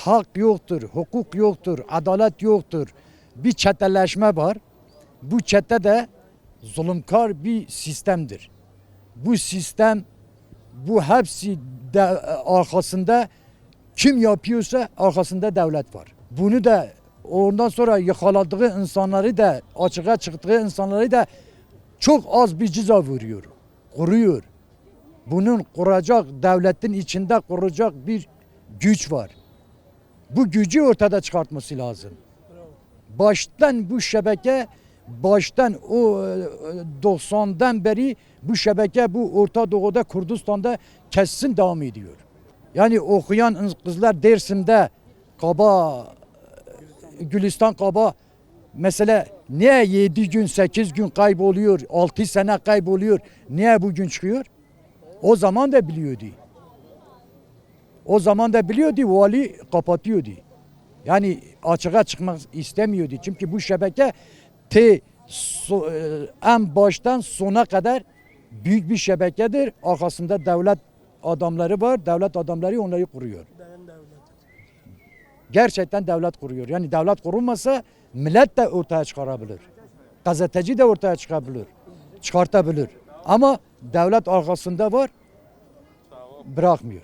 hak yoktur, hukuk yoktur, adalet yoktur. Bir çeteleşme var. Bu çete de zulümkar bir sistemdir. Bu sistem, bu hepsi de arkasında kim yapıyorsa arkasında devlet var. Bunu da ondan sonra yakaladığı insanları da açığa çıktığı insanları da çok az bir ceza vuruyor. Kuruyor. Bunun kuracak devletin içinde kuracak bir güç var. Bu gücü ortada çıkartması lazım. Baştan bu şebeke baştan o 90'dan beri bu şebeke bu Orta Doğu'da Kürdistan'da kesin devam ediyor. Yani okuyan kızlar Dersim'de Kaba, Gülistan Kaba mesela niye 7 gün 8 gün kayboluyor, 6 sene kayboluyor, niye bugün çıkıyor? O zaman da biliyordu. O zaman da biliyordu, vali kapatıyordu. Yani açığa çıkmak istemiyordu. Çünkü bu şebeke en baştan sona kadar büyük bir şebekedir. Arkasında devlet adamları var. Devlet adamları onları kuruyor. Gerçekten devlet kuruyor. Yani devlet kurulmasa millet de ortaya çıkarabilir. Gazeteci de ortaya çıkabilir. Çıkartabilir. Ama devlet arkasında var, bırakmıyor.